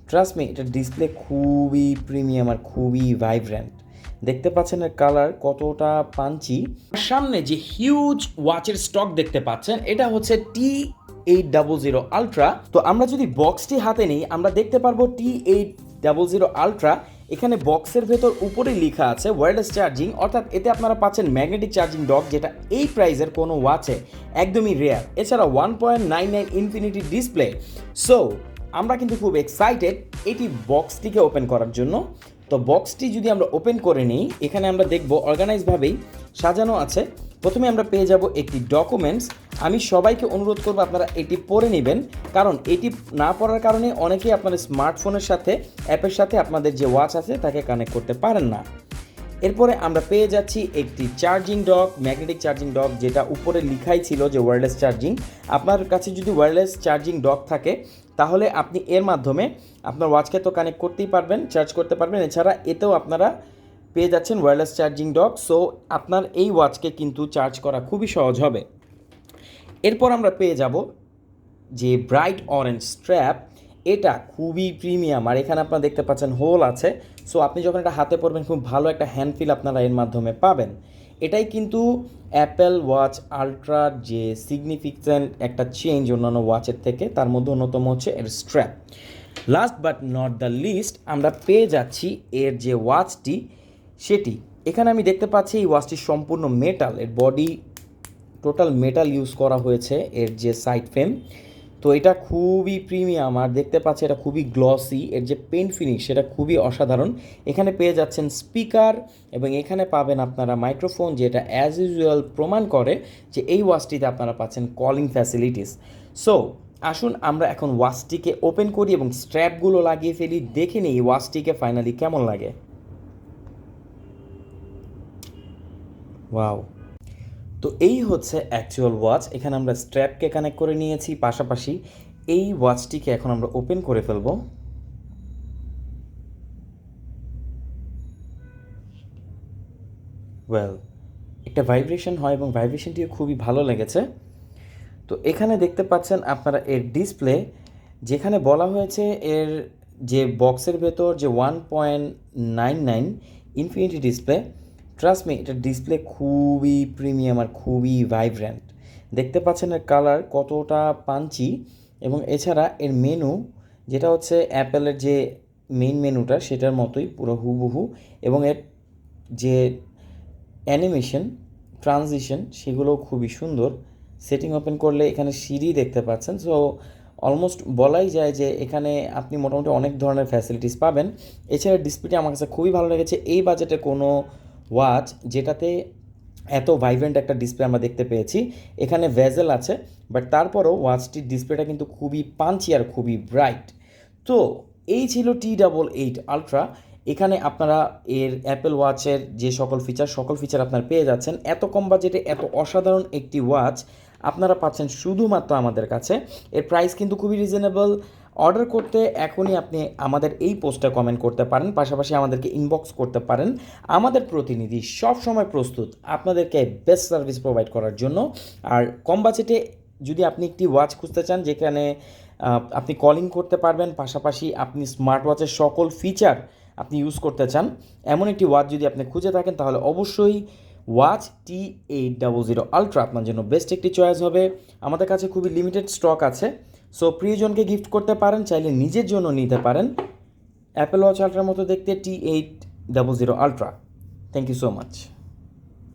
Trust me, এটার display খুবই premium আর খুবই ভাইব্রেন্ট। দেখতে পাচ্ছেন এর কালার কতটা পাঞ্চি। সামনে যে হিউজ ওয়াচের স্টক দেখতে পাচ্ছেন, এটা হচ্ছে T800 আলট্রা। তো আমরা যদি বক্সটি হাতে নিই, আমরা দেখতে পারবো T800 আলট্রা। এখানে বক্সের ভেতর উপরে লেখা আছে ওয়্যারলেস চার্জিং, অর্থাৎ এতে আপনারা পাচ্ছেন ম্যাগনেটিক চার্জিং ডক, যেটা এই প্রাইজের কোনো ওয়াচে একদমই রেয়ার। এছাড়া 1.99 ইনফিনিটি ডিসপ্লে। সো আমরা কিন্তু খুব এক্সাইটেড এটি বক্সটিকে ওপেন করার জন্য। তো বক্সটি যদি আমরা ওপেন করে নিই, এখানে আমরা দেখব অর্গানাইজভাবেই সাজানো আছে। প্রথমে আমরা পেয়ে যাব একটি ডকুমেন্টস। আমি সবাইকে অনুরোধ করব আপনারা এটি পড়ে নেবেন, কারণ এটি না পড়ার কারণে অনেকেই আপনাদের স্মার্টফোনের সাথে অ্যাপের সাথে আপনাদের যে ওয়াচ আছে তাকে কানেক্ট করতে পারেন না। এরপরে আমরা পেয়ে যাচ্ছি একটি charging dock, magnetic charging dock, যেটা উপরে লেখাই ছিল যে ওয়্যারলেস চার্জিং। আপনার কাছে যদি ওয়্যারলেস চার্জিং ডক থাকে, তাহলে আপনি এর মাধ্যমে আপনার ওয়াচকে তো কানেক্ট করতেই পারবেন, চার্জ করতে পারবেন। এছাড়া এতেও আপনারা পেয়ে যাচ্ছেন ওয়্যারলেস চার্জিং ডক। সো আপনার এই ওয়াচকে কিন্তু চার্জ করা খুবই সহজ হবে। এরপর আমরা পেয়ে যাব যে ব্রাইট অরেঞ্জ স্ট্র্যাপ। এটা খুবই প্রিমিয়াম, আর এখানে আপনারা দেখতে পাচ্ছেন হোল আছে। সো আপনি যখন এটা হাতে পরবেন, খুব ভালো একটা হ্যান্ড ফিল আপনারা এর মাধ্যমে পাবেন। এটাই কিন্তু অ্যাপেল ওয়াচ আলট্রার যে সিগনিফিকেন্ট একটা চেঞ্জ অন্যান্য ওয়াচের থেকে, তার মধ্যে অন্যতম হচ্ছে এর strap. Last but not the least, আমরা পেয়ে যাচ্ছি এর যে ওয়াচটি সেটি। এখানে আমি দেখতে পাচ্ছি এই ওয়াচটি সম্পূর্ণ মেটাল, এর বডি টোটাল মেটাল ইউজ করা হয়েছে, এর যে সাইড ফ্রেম। তো এটা খুবই প্রিমিয়াম, আর দেখতে পাচ্ছি এটা খুবই গ্লসি, এর যে পেন ফিনিশ সেটা খুবই অসাধারণ। এখানে পেয়ে যাচ্ছেন স্পিকার, এবং এখানে পাবেন আপনারা মাইক্রোফোন, যেটা অ্যাজ ইউজুয়াল প্রমাণ করে যে এই ওয়াচটিতে আপনারা পাচ্ছেন কলিং ফ্যাসিলিটিস। সো আসুন আমরা এখন ওয়াচটিকে ওপেন করি এবং স্ট্র্যাপগুলো লাগিয়ে ফেলি, দেখে নিই ওয়াচটিকে ফাইনালি কেমন লাগে। ওয়াও! তো এই হচ্ছে অ্যাকচুয়াল ওয়াচ। এখানে আমরা স্ট্র্যাপকে কানেক্ট করে নিয়েছি, পাশাপাশি এই ওয়াচটিকে এখন আমরা ওপেন করে ফেলব। ওয়েল, একটা ভাইব্রেশন হয় এবং ভাইব্রেশনটিও খুবই ভালো লেগেছে। তো এখানে দেখতে পাচ্ছেন আপনারা এর ডিসপ্লে, যেখানে বলা হয়েছে এর যে বক্সের ভেতর যে 1.99 ইনফিনিটি ডিসপ্লে। ট্রাস্ট মি, এটার ডিসপ্লে খুবই প্রিমিয়াম আর খুবই ভাইব্রেন্ট। দেখতে পাচ্ছেন এর কালার কতটা পাঞ্চি, এবং এছাড়া এর মেনু, যেটা হচ্ছে অ্যাপেলের যে মেইন মেনুটা সেটার মতোই পুরো হুবহু, এবং এর যে অ্যানিমেশন ট্রানজিশন সেগুলোও খুবই সুন্দর। সেটিং ওপেন করলে এখানে সিঁড়ি দেখতে পাচ্ছেন। সো অলমোস্ট বলাই যায় যে এখানে আপনি মোটামুটি অনেক ধরনের ফ্যাসিলিটিস পাবেন। এছাড়া ডিসপ্লেটি আমার কাছে খুবই ভালো লেগেছে। এই বাজেটে কোনো ওয়াচ যেটাতে এত ভাইব্রেন্ট একটা ডিসপ্লে আমরা দেখতে পেয়েছি। এখানে ভেজেল আছে, বাট তারপরও ওয়াচটির ডিসপ্লেটা কিন্তু খুবই পাঞ্চি আর খুবই ব্রাইট। তো এই ছিল T800 আলট্রা। এখানে আপনারা এর অ্যাপেল ওয়াচের যে সকল ফিচার আপনারা পেয়ে যাচ্ছেন। এত কম বাজেটে এত অসাধারণ একটি ওয়াচ আপনারা পাচ্ছেন শুধুমাত্র আমাদের কাছে। এর প্রাইস কিন্তু খুবই রিজনেবল। অর্ডার করতে এখনই আপনি আমাদের এই পোস্টে কমেন্ট করতে পারেন, পাশাপাশি আমাদেরকে ইনবক্স করতে পারেন। আমাদের প্রতিনিধি সব সময় প্রস্তুত আপনাদেরকে বেস্ট সার্ভিস প্রোভাইড করার জন্য। আর কম বাজেটে যদি আপনি একটি ওয়াচ খুঁজতে চান যেখানে আপনি কলিং করতে পারবেন, পাশাপাশি আপনি স্মার্ট ওয়াচের সকল ফিচার আপনি ইউজ করতে চান, এমন একটি ওয়াচ যদি আপনি খুঁজে থাকেন, তাহলে অবশ্যই ওয়াচ T800 আলট্রা আপনার জন্য বেস্ট একটি চয়েস হবে। আমাদের কাছে খুবই লিমিটেড স্টক আছে। সো প্রিয়জনকে গিফট করতে পারেন, চাইলে নিজের জন্য নিতে পারেন। অ্যাপেল ওয়াচ আলট্রার মতো দেখতে T800 ultra. Thank you so much.